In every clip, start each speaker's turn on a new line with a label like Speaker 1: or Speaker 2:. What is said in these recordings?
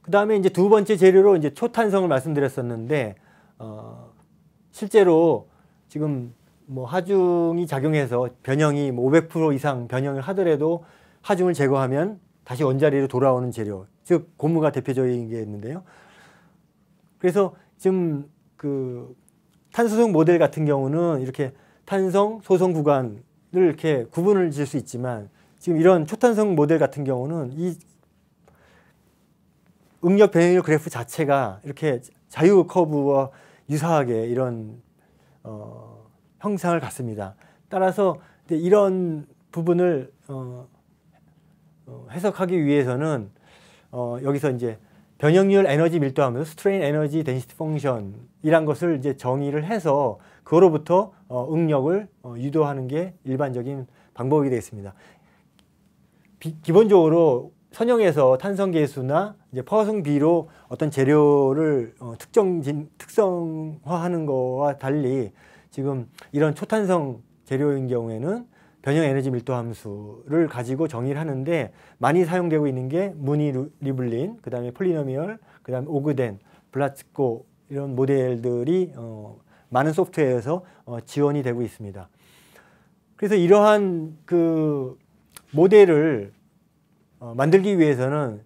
Speaker 1: 그 다음에 이제 두 번째 재료로 이제 초탄성을 말씀드렸었는데, 실제로 지금 뭐 하중이 작용해서 변형이 뭐 500% 이상 변형을 하더라도 하중을 제거하면 다시 원자리로 돌아오는 재료, 즉 고무가 대표적인 게 있는데요. 그래서 지금 그 탄소성 모델 같은 경우는 이렇게 탄성, 소성 구간을 이렇게 구분을 지을 수 있지만, 지금 이런 초탄성 모델 같은 경우는 이 응력 변형률 그래프 자체가 이렇게 자유 커브와 유사하게 이런 형상을 갖습니다. 따라서 이런 부분을 해석하기 위해서는 여기서 이제 변형률 에너지 밀도함수, 스트레인 에너지 덴시티 펑션이란 것을 이제 정의를 해서 그로부터 응력을 유도하는 게 일반적인 방법이 되겠습니다. 기본적으로 선형에서 탄성 계수나 이제 포화성 비로 어떤 재료를 특성화하는 것과 달리 지금 이런 초탄성 재료인 경우에는 변형 에너지 밀도 함수를 가지고 정의를 하는데, 많이 사용되고 있는 게 무니 리블린, 그 다음에 폴리노미얼, 그 다음에 오그덴, 블라츠코 이런 모델들이 많은 소프트웨어에서 지원이 되고 있습니다. 그래서 이러한 그 모델을 만들기 위해서는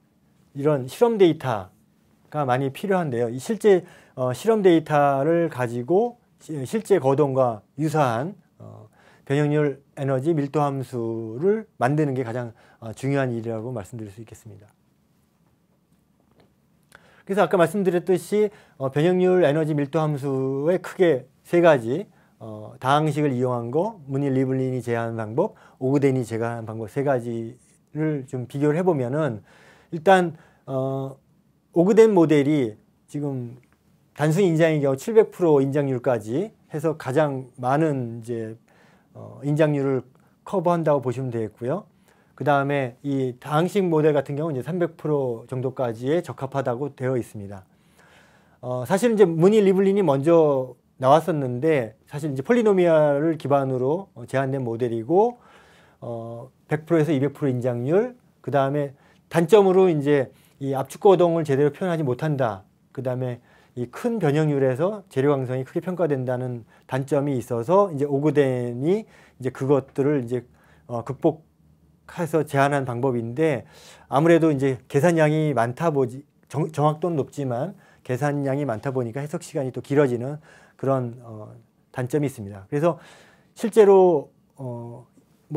Speaker 1: 이런 실험 데이터가 많이 필요한데요. 이 실제 실험 데이터를 가지고 실제 거동과 유사한 변형률 에너지 밀도 함수를 만드는 게 가장 중요한 일이라고 말씀드릴 수 있겠습니다. 그래서 아까 말씀드렸듯이 변형률 에너지 밀도 함수의 크게 세 가지, 다항식을 이용한 거, 무니 리블린이 제안한 방법, 오그덴이 제안한 방법 세 가지를 좀 비교를 해보면은, 일단 오그덴 모델이 지금 단순 인장의 경우 700% 인장률까지 해서 가장 많은 이제 인장률을 커버한다고 보시면 되겠고요. 그 다음에 이 다항식 모델 같은 경우는 이제 300% 정도까지에 적합하다고 되어 있습니다. 사실 이제 무니 리블린이 먼저 나왔었는데, 사실 이제 폴리노미얼을 기반으로 제안된 모델이고, 100%에서 200% 인장률, 그 다음에 단점으로 이제 이 압축 거동을 제대로 표현하지 못한다. 그 다음에 이 큰 변형률에서 재료 강성이 크게 평가된다는 단점이 있어서 이제 오그덴이 이제 그것들을 이제 극복해서 제안한 방법인데, 아무래도 이제 계산량이 많다 보지, 정확도는 높지만 계산량이 많다 보니까 해석 시간이 또 길어지는 그런 단점이 있습니다. 그래서 실제로 뭐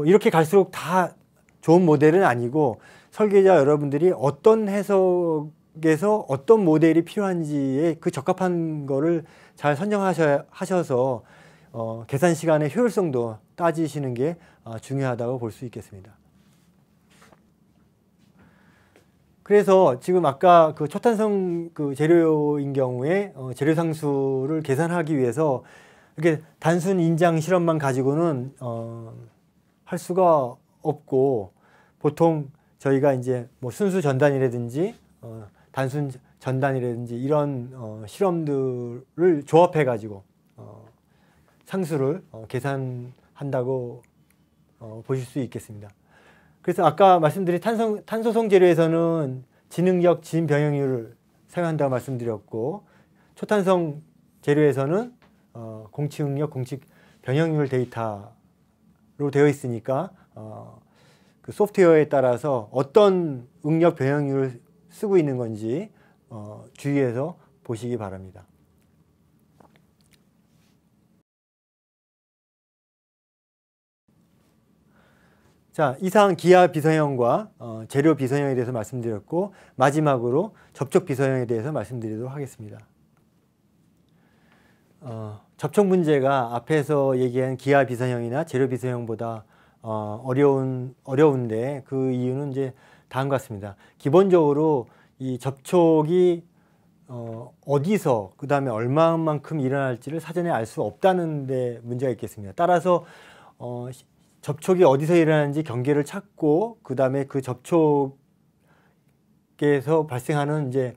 Speaker 1: 이렇게 갈수록 다 좋은 모델은 아니고, 설계자 여러분들이 어떤 해석에서 어떤 모델이 필요한지에 그 적합한 거를 잘 선정하셔서 계산 시간의 효율성도 따지시는 게 중요하다고 볼 수 있겠습니다. 그래서 지금 아까 그 초탄성 그 재료인 경우에 재료 상수를 계산하기 위해서 이렇게 단순 인장 실험만 가지고는 할 수가 없고, 보통 저희가 이제 뭐 순수 전단이라든지 단순 전단이라든지 이런 실험들을 조합해 가지고 상수를 계산한다고 보실 수 있겠습니다. 그래서 아까 말씀드린 탄소성 재료에서는 진응력, 진변형률을 사용한다고 말씀드렸고, 초탄성 재료에서는 공치응력, 공치변형률 데이터로 되어 있으니까 그 소프트웨어에 따라서 어떤 응력 변형률을 쓰고 있는 건지 주의해서 보시기 바랍니다. 자, 이상 기하 비서형과 재료 비서형에 대해서 말씀드렸고, 마지막으로 접촉 비서형에 대해서 말씀드리도록 하겠습니다. 접촉 문제가 앞에서 얘기한 기하 비서형이나 재료 비서형보다 어려운데, 그 이유는 이제 다음과 같습니다. 기본적으로 이 접촉이 어디서, 그 다음에 얼마만큼 일어날지를 사전에 알 수 없다는 데 문제가 있겠습니다. 따라서 접촉이 어디서 일어나는지 경계를 찾고, 그 다음에 그 접촉에서 발생하는 이제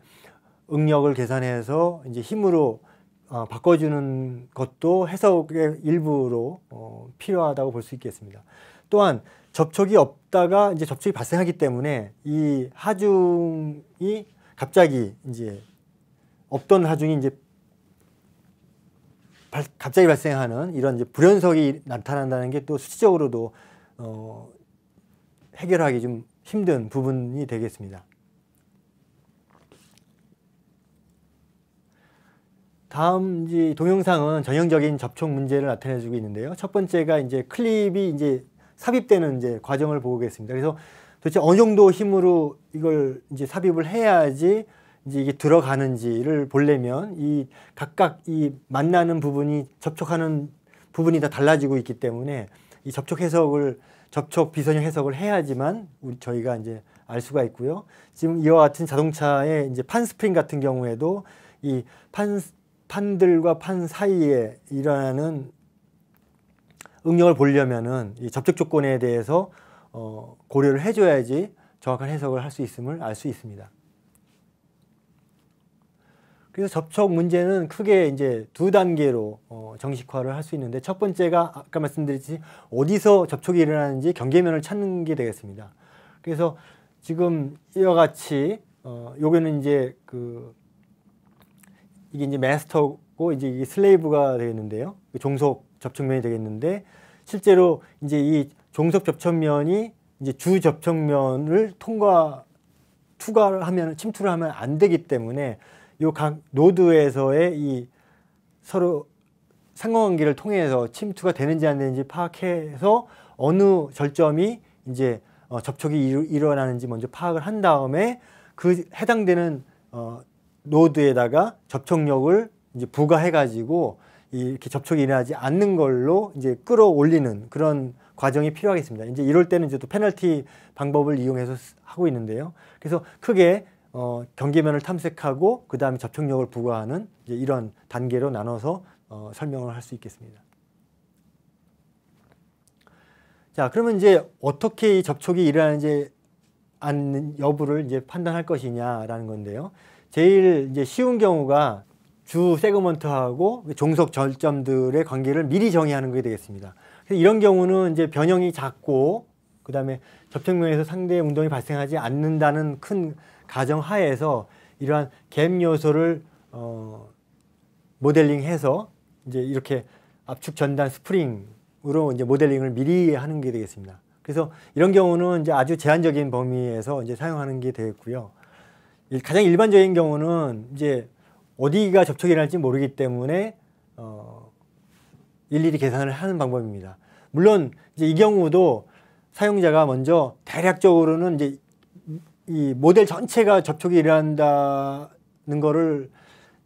Speaker 1: 응력을 계산해서 이제 힘으로 바꿔주는 것도 해석의 일부로 필요하다고 볼 수 있겠습니다. 또한 접촉이 없다가 이제 접촉이 발생하기 때문에 이 하중이 갑자기 이제 없던 하중이 이제 갑자기 발생하는 이런 이제 불연속이 나타난다는 게 또 수치적으로도 해결하기 좀 힘든 부분이 되겠습니다. 다음 이제 동영상은 전형적인 접촉 문제를 나타내주고 있는데요. 첫 번째가 이제 클립이 이제 삽입되는 이제 과정을 보겠습니다. 그래서 도대체 어느 정도 힘으로 이걸 이제 삽입을 해야지 이제 이게 들어가는지를 보려면 이 각각 이 만나는 부분이 접촉하는 부분이 다 달라지고 있기 때문에 이 접촉 비선형 해석을 해야지만 저희가 이제 알 수가 있고요. 지금 이와 같은 자동차의 이제 판 스프링 같은 경우에도 이 판들과 판 사이에 일어나는 응력을 보려면은 이 접촉 조건에 대해서 고려를 해줘야지 정확한 해석을 할 수 있음을 알 수 있습니다. 그래서 접촉 문제는 크게 이제 두 단계로 정식화를 할 수 있는데, 첫 번째가 아까 말씀드렸듯이 어디서 접촉이 일어나는지 경계면을 찾는 게 되겠습니다. 그래서 지금 이와 같이 요거는 이제 이게 이제 마스터고 이제 이게 슬레이브가 되겠는데요. 종속 접촉면이 되겠는데, 실제로 이제 이 종속 접촉면이 이제 주 접촉면을 침투를 하면 안 되기 때문에 요 각 노드에서의 이 서로 상관관계를 통해서 침투가 되는지 안 되는지 파악해서 어느 절점이 이제 접촉이 일어나는지 먼저 파악을 한 다음에 그 해당되는 노드에다가 접촉력을 이제 부과해 가지고 이렇게 접촉이 일어나지 않는 걸로 이제 끌어올리는 그런 과정이 필요하겠습니다. 이제 이럴 때는 이제 또 페널티 방법을 이용해서 하고 있는데요. 그래서 크게 경계면을 탐색하고 그 다음에 접촉력을 부과하는 이제 이런 단계로 나눠서 설명을 할 수 있겠습니다. 자, 그러면 이제 어떻게 이 접촉이 일어나는지 않는 여부를 이제 판단할 것이냐라는 건데요. 제일 이제 쉬운 경우가 주 세그먼트하고 종속 절점들의 관계를 미리 정의하는 게 되겠습니다. 그래서 이런 경우는 이제 변형이 작고 그 다음에 접촉면에서 상대의 운동이 발생하지 않는다는 큰 가정 하에서 이러한 갭 요소를 모델링해서 이제 이렇게 압축 전단 스프링으로 이제 모델링을 미리 하는 게 되겠습니다. 그래서 이런 경우는 이제 아주 제한적인 범위에서 이제 사용하는 게 되겠고요. 가장 일반적인 경우는 이제 어디가 접촉이 일어날지 모르기 때문에 일일이 계산을 하는 방법입니다. 물론 이제 이 경우도 사용자가 먼저 대략적으로는 이제 이 모델 전체가 접촉이 일어난다는 거를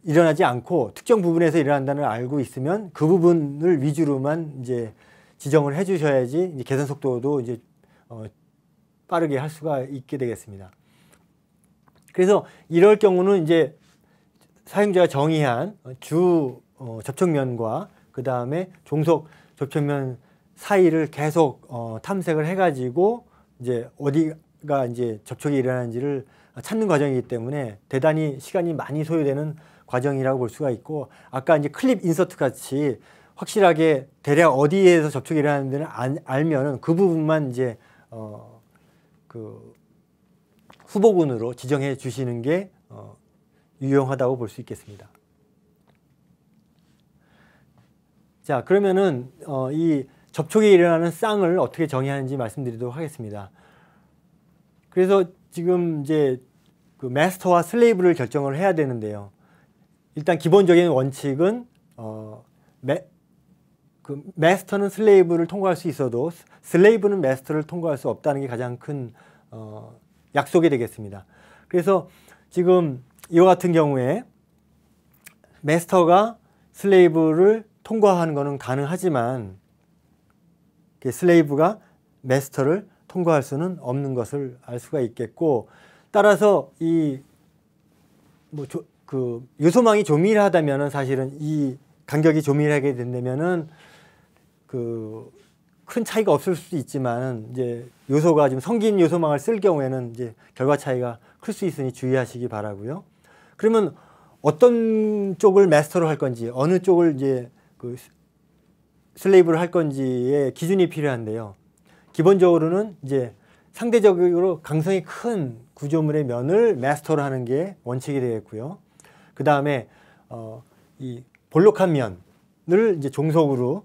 Speaker 1: 일어나지 않고 특정 부분에서 일어난다는 걸 알고 있으면 그 부분을 위주로만 이제 지정을 해 주셔야지 이제 계산 속도도 이제 빠르게 할 수가 있게 되겠습니다. 그래서 이럴 경우는 이제 사용자가 정의한 주 접촉면과 그 다음에 종속 접촉면 사이를 계속 탐색을 해가지고 이제 어디가 이제 접촉이 일어나는지를 찾는 과정이기 때문에 대단히 시간이 많이 소요되는 과정이라고 볼 수가 있고, 아까 이제 클립 인서트 같이 확실하게 대략 어디에서 접촉이 일어나는지를 알면은 그 부분만 이제 그 후보군으로 지정해 주시는 게 유용하다고 볼 수 있겠습니다. 자, 그러면은 이 접촉이 일어나는 쌍을 어떻게 정의하는지 말씀드리도록 하겠습니다. 그래서 지금 이제 그 마스터와 슬레이브를 결정을 해야 되는데요. 일단 기본적인 원칙은 마스터는 슬레이브를 통과할 수 있어도 슬레이브는 마스터를 통과할 수 없다는 게 가장 큰 약속이 되겠습니다. 그래서 지금 이와 같은 경우에 마스터가 슬레이브를 통과하는 것은 가능하지만 슬레이브가 마스터를 통과할 수는 없는 것을 알 수가 있겠고, 따라서 이 그 요소망이 조밀하다면은 사실은 이 간격이 조밀하게 된다면은 그 큰 차이가 없을 수 있지만 이제 요소가 좀 성긴 요소망을 쓸 경우에는 이제 결과 차이가 클 수 있으니 주의하시기 바라고요. 그러면 어떤 쪽을 마스터로 할 건지 어느 쪽을 이제 그 슬레이브를 할 건지의 기준이 필요한데요. 기본적으로는 이제 상대적으로 강성이 큰 구조물의 면을 마스터로 하는 게 원칙이 되겠고요. 그 다음에 이 볼록한 면을 이제 종속으로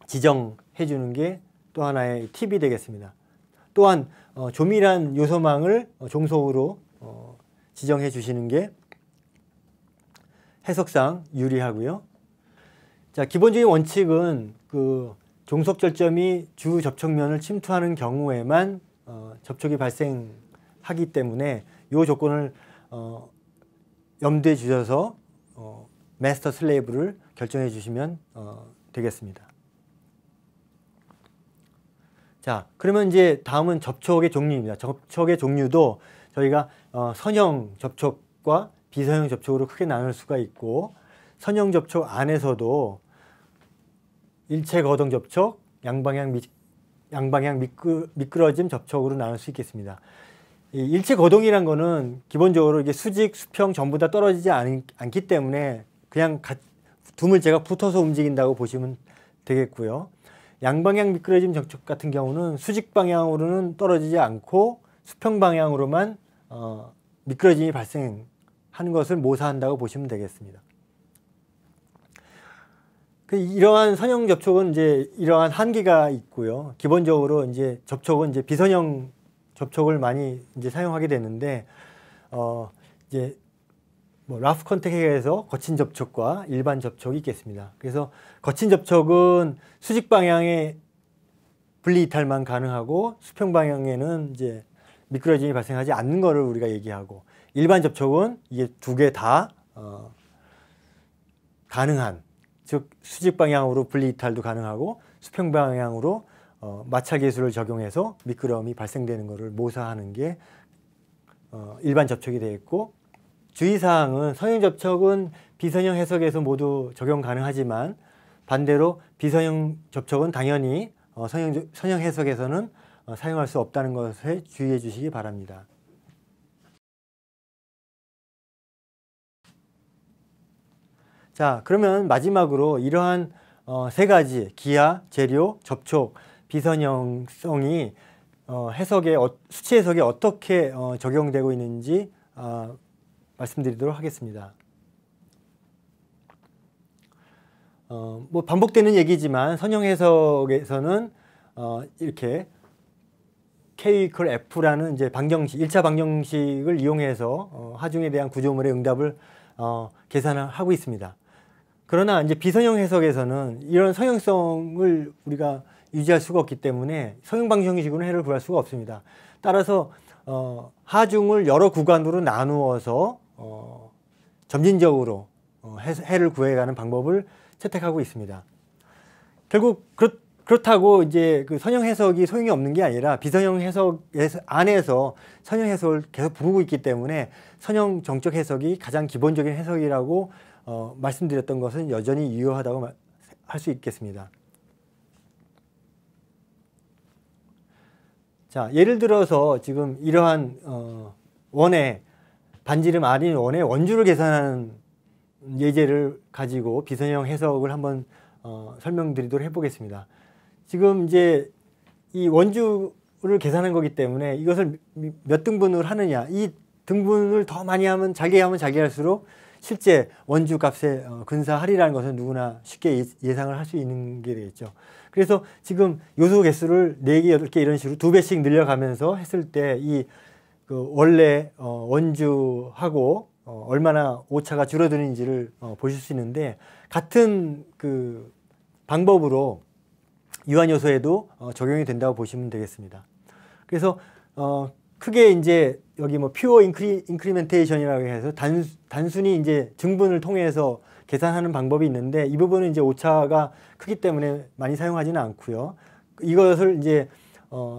Speaker 1: 지정해 주는 게 또 하나의 팁이 되겠습니다. 또한 조밀한 요소망을 종속으로 지정해 주시는 게 해석상 유리하고요. 자, 기본적인 원칙은 그 종속 절점이 주 접촉면을 침투하는 경우에만 접촉이 발생하기 때문에 이 조건을 염두에 주셔서 마스터 슬레이브를 결정해 주시면 되겠습니다. 자, 그러면 이제 다음은 접촉의 종류입니다. 접촉의 종류도 저희가 선형 접촉과 비선형 접촉으로 크게 나눌 수가 있고, 선형 접촉 안에서도 일체 거동 접촉, 양방향 미끄러짐 접촉으로 나눌 수 있겠습니다. 이 일체 거동이란 거는 기본적으로 이게 수직, 수평 전부 다 떨어지지 않기 때문에 그냥 두 물체가 붙어서 움직인다고 보시면 되겠고요. 양방향 미끄러짐 접촉 같은 경우는 수직 방향으로는 떨어지지 않고 수평 방향으로만 미끄러짐이 발생하는 것을 모사한다고 보시면 되겠습니다. 이러한 선형 접촉은 이제 이러한 한계가 있고요. 기본적으로 이제 접촉은 이제 비선형 접촉을 많이 이제 사용하게 되는데, 이제 뭐 라프 컨택에서 거친 접촉과 일반 접촉이 있겠습니다. 그래서 거친 접촉은 수직 방향의 분리 이탈만 가능하고 수평 방향에는 이제 미끄러짐이 발생하지 않는 것을 우리가 얘기하고, 일반 접촉은 이게 두 개 다 가능한, 즉 수직 방향으로 분리 이탈도 가능하고 수평 방향으로 마찰 계수를 적용해서 미끄러움이 발생되는 것을 모사하는 게 일반 접촉이 되겠고, 주의사항은 선형 접촉은 비선형 해석에서 모두 적용 가능하지만 반대로 비선형 접촉은 당연히 선형 해석에서는 사용할 수 없다는 것에 주의해 주시기 바랍니다. 자, 그러면 마지막으로 이러한 세 가지 기하, 재료, 접촉, 비선형성이 수치 해석에 어떻게 적용되고 있는지 말씀드리도록 하겠습니다. 뭐 반복되는 얘기지만 선형 해석에서는 이렇게 K=F라는 이제 방정식, 1차 방정식을 이용해서 하중에 대한 구조물의 응답을 계산을 하고 있습니다. 그러나 이제 비선형 해석에서는 이런 선형성을 우리가 유지할 수가 없기 때문에 선형 방정식으로는 해를 구할 수가 없습니다. 따라서 하중을 여러 구간으로 나누어서 점진적으로 해를 구해가는 방법을 채택하고 있습니다. 결국 그렇다고 이제 그 선형 해석이 소용이 없는 게 아니라 비선형 해석 안에서 선형 해석을 계속 부르고 있기 때문에 선형 정적 해석이 가장 기본적인 해석이라고 말씀드렸던 것은 여전히 유효하다고 할 수 있겠습니다. 자, 예를 들어서 지금 이러한 원의 반지름 R인 원의 원주를 계산하는 예제를 가지고 비선형 해석을 한번 설명드리도록 해보겠습니다. 지금 이제 이 원주를 계산한 거기 때문에 이것을 몇 등분을 하느냐, 이 등분을 더 많이 하면 잘게 할수록 실제 원주 값의 근사하리라는 것은 누구나 쉽게 예상을 할 수 있는 게 되겠죠. 그래서 지금 요소 개수를 4개, 8개 이런 식으로 2배씩 늘려가면서 했을 때 이 그 원래 원주하고 얼마나 오차가 줄어드는지를 보실 수 있는데, 같은 그 방법으로 유한 요소에도 적용이 된다고 보시면 되겠습니다. 그래서 크게 이제 여기 뭐 퓨어 인크리멘테이션이라고 해서 단순히 이제 증분을 통해서 계산하는 방법이 있는데, 이 부분은 이제 오차가 크기 때문에 많이 사용하지는 않고요. 이것을 이제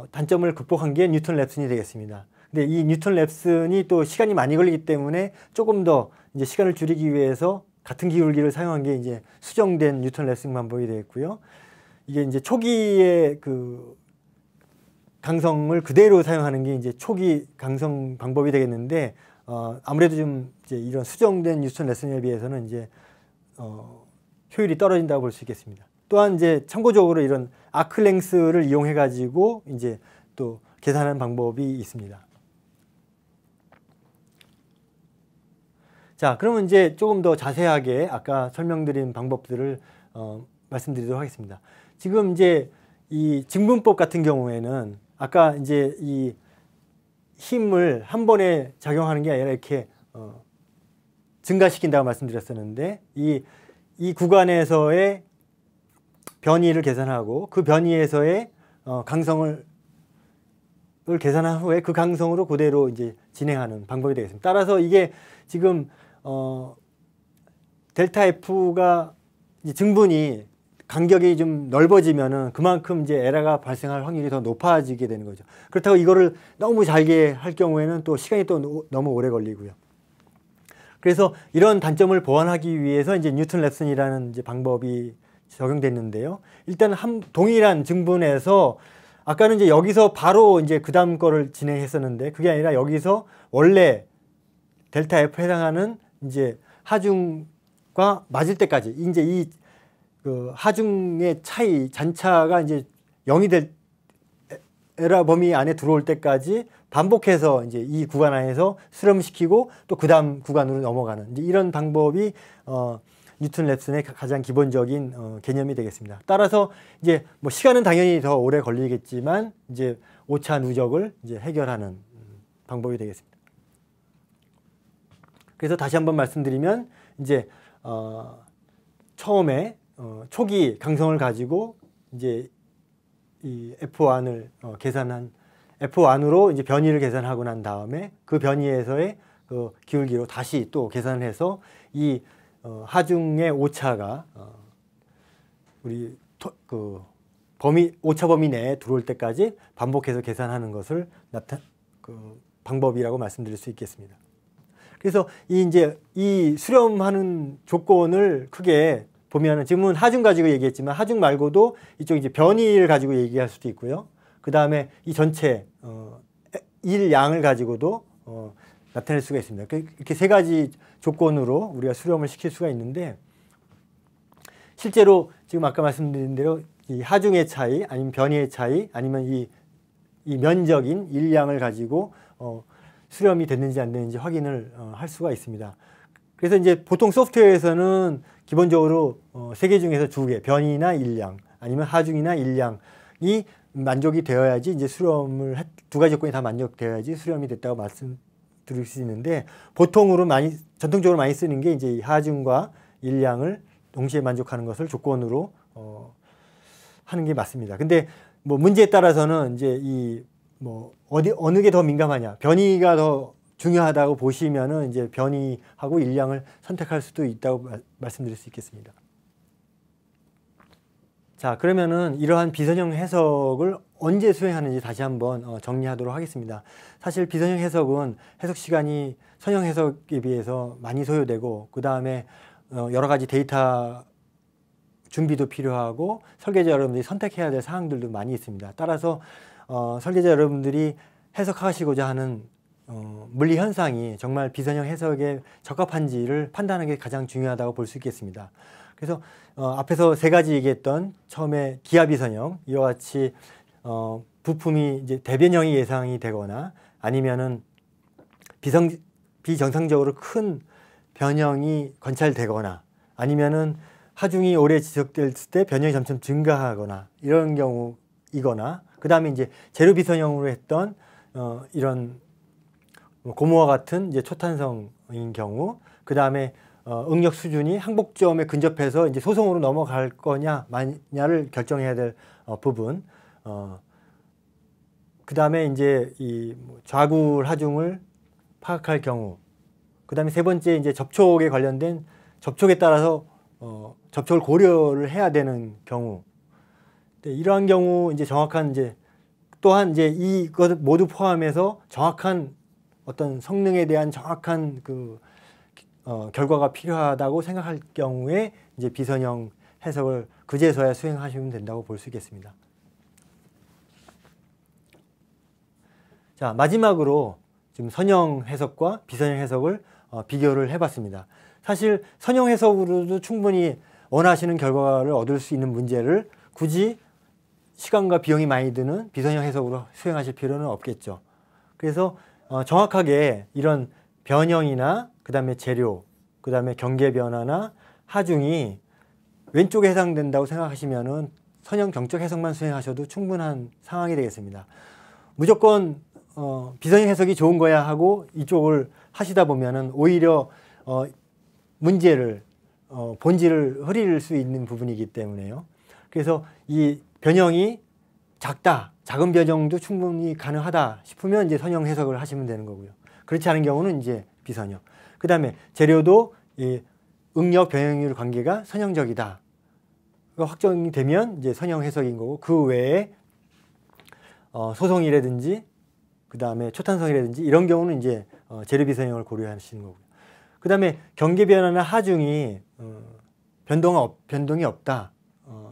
Speaker 1: 단점을 극복한 게 뉴턴 랩슨이 되겠습니다. 근데 이 뉴턴 랩슨이 또 시간이 많이 걸리기 때문에 조금 더 이제 시간을 줄이기 위해서 같은 기울기를 사용한 게 이제 수정된 뉴턴 랩슨 방법이 되겠고요. 이게 이제 초기의 그 강성을 그대로 사용하는 게 이제 초기 강성 방법이 되겠는데, 아무래도 좀 이제 이런 수정된 뉴턴 랩슨에 비해서는 이제 효율이 떨어진다고 볼 수 있겠습니다. 또한 이제 참고적으로 이런 아크 랭스를 이용해 가지고 이제 또 계산하는 방법이 있습니다. 자, 그러면 이제 조금 더 자세하게 아까 설명드린 방법들을 말씀드리도록 하겠습니다. 지금 이제 이 증분법 같은 경우에는 아까 이제 이 힘을 한 번에 작용하는 게 아니라 이렇게 증가시킨다고 말씀드렸었는데 이 구간에서의 변이를 계산하고 그 변이에서의 강성을 계산한 후에 그 강성으로 그대로 이제 진행하는 방법이 되겠습니다. 따라서 이게 지금 델타 F가 증분이 간격이 좀 넓어지면은 그만큼 이제 에러가 발생할 확률이 더 높아지게 되는 거죠. 그렇다고 이거를 너무 잘게 할 경우에는 또 시간이 또 너무 오래 걸리고요. 그래서 이런 단점을 보완하기 위해서 이제 뉴턴 랩슨이라는 이제 방법이 적용됐는데요. 일단 동일한 증분에서 아까는 이제 여기서 바로 이제 그 다음 거를 진행했었는데 그게 아니라 여기서 원래 델타 F 해당하는 이제 하중과 맞을 때까지 이제 이 그 하중의 차이 잔차가 이제 0이 될 에러 범위 안에 들어올 때까지 반복해서 이제 이 구간 안에서 수렴시키고 또 그 다음 구간으로 넘어가는 이제 이런 방법이 뉴턴 랩슨의 가장 기본적인 개념이 되겠습니다. 따라서 이제 뭐 시간은 당연히 더 오래 걸리겠지만 이제 오차 누적을 이제 해결하는 방법이 되겠습니다. 그래서 다시 한번 말씀드리면 이제 처음에 초기 강성을 가지고 이제 이 F1을 계산한 F1으로 이제 변이를 계산하고 난 다음에 그 변이에서의 그 기울기로 다시 또 계산을 해서 이 하중의 오차가 우리 오차 범위 내에 들어올 때까지 반복해서 계산하는 것을 방법이라고 말씀드릴 수 있겠습니다. 그래서 이 수렴하는 조건을 크게 보면은 지금은 하중 가지고 얘기했지만 하중 말고도 이쪽 이제 변이를 가지고 얘기할 수도 있고요. 그 다음에 이 전체 일양을 가지고도 나타낼 수가 있습니다. 이렇게 세 가지 조건으로 우리가 수렴을 시킬 수가 있는데 실제로 지금 아까 말씀드린 대로 이 하중의 차이 아니면 변이의 차이 아니면 이 면적인 일양을 가지고 수렴이 됐는지 안 됐는지 확인을 할 수가 있습니다. 그래서 이제 보통 소프트웨어에서는 기본적으로 세 개 중에서 두 개, 변이나 일양 아니면 하중이나 일양이 만족이 되어야지 이제 수렴을 두 가지 조건이 다 만족되어야지 수렴이 됐다고 말씀드릴 수 있는데 전통적으로 많이 쓰는 게 이제 하중과 일양을 동시에 만족하는 것을 조건으로 하는 게 맞습니다. 근데 뭐 문제에 따라서는 이제 어느 게 더 민감하냐, 변이가 더 중요하다고 보시면은 이제 변이하고 일량을 선택할 수도 있다고 말씀드릴 수 있겠습니다. 자, 그러면은 이러한 비선형 해석을 언제 수행하는지 다시 한번 정리하도록 하겠습니다. 사실 비선형 해석은 해석 시간이 선형 해석에 비해서 많이 소요되고 그 다음에 여러 가지 데이터 준비도 필요하고 설계자 여러분들이 선택해야 될 사항들도 많이 있습니다. 따라서 설계자 여러분들이 해석하시고자 하는 물리 현상이 정말 비선형 해석에 적합한지를 판단하는 게 가장 중요하다고 볼 수 있겠습니다. 그래서 앞에서 세 가지 얘기했던 처음에 기하 비선형 이와 같이 부품이 이제 대변형이 예상이 되거나 아니면은 비정상적으로 큰 변형이 관찰되거나 아니면은 하중이 오래 지속됐을 때 변형이 점점 증가하거나 이런 경우이거나 그 다음에 이제 제로 비선형으로 했던 이런 고무와 같은 이제 초탄성인 경우, 그 다음에 응력 수준이 항복점에 근접해서 이제 소송으로 넘어갈 거냐 마냐를 결정해야 될 부분, 그 다음에 이제 이 좌굴 하중을 파악할 경우, 그 다음에 세 번째 이제 접촉에 관련된 접촉에 따라서 접촉을 고려를 해야 되는 경우, 이러한 경우 이제 정확한 이제 또한 이제 이것 모두 포함해서 정확한 어떤 성능에 대한 정확한 그 결과가 필요하다고 생각할 경우에 이제 비선형 해석을 그제서야 수행하시면 된다고 볼 수 있겠습니다. 자, 마지막으로 지금 선형 해석과 비선형 해석을 비교를 해봤습니다. 사실 선형 해석으로도 충분히 원하시는 결과를 얻을 수 있는 문제를 굳이 시간과 비용이 많이 드는 비선형 해석으로 수행하실 필요는 없겠죠. 그래서 정확하게 이런 변형이나 그 다음에 재료, 그 다음에 경계 변화나 하중이 왼쪽에 해당된다고 생각하시면은 선형 정적 해석만 수행하셔도 충분한 상황이 되겠습니다. 무조건 비선형 해석이 좋은 거야 하고 이쪽을 하시다 보면은 오히려 문제를 본질을 흐릴 수 있는 부분이기 때문에요. 그래서 이 변형이 작은 변형도 충분히 가능하다 싶으면 이제 선형 해석을 하시면 되는 거고요. 그렇지 않은 경우는 이제 비선형. 그 다음에 재료도 이 응력 변형률 관계가 선형적이다. 확정이 되면 이제 선형 해석인 거고, 그 외에 소성이라든지 그 다음에 초탄성이라든지 이런 경우는 이제 재료 비선형을 고려하시는 거고요. 그 다음에 경계 변화나 하중이 변동이 없다.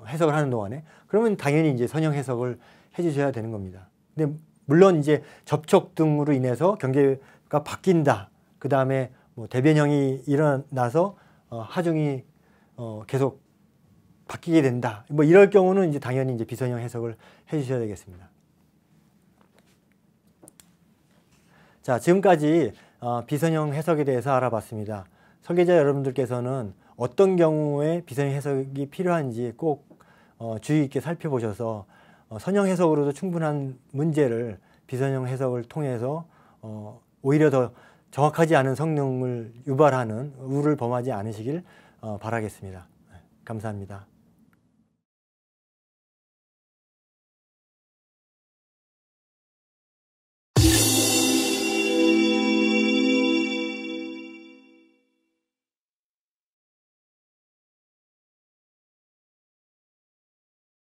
Speaker 1: 해석을 하는 동안에 그러면 당연히 이제 선형 해석을 해주셔야 되는 겁니다. 근데 물론 이제 접촉 등으로 인해서 경계가 바뀐다. 그 다음에 뭐 대변형이 일어나서 하중이 계속 바뀌게 된다. 뭐 이럴 경우는 이제 당연히 이제 비선형 해석을 해주셔야 되겠습니다. 자, 지금까지 비선형 해석에 대해서 알아봤습니다. 설계자 여러분들께서는 어떤 경우에 비선형 해석이 필요한지 꼭 주의 있게 살펴보셔서 선형 해석으로도 충분한 문제를 비선형 해석을 통해서 오히려 더 정확하지 않은 성능을 유발하는 우를 범하지 않으시길 바라겠습니다. 감사합니다.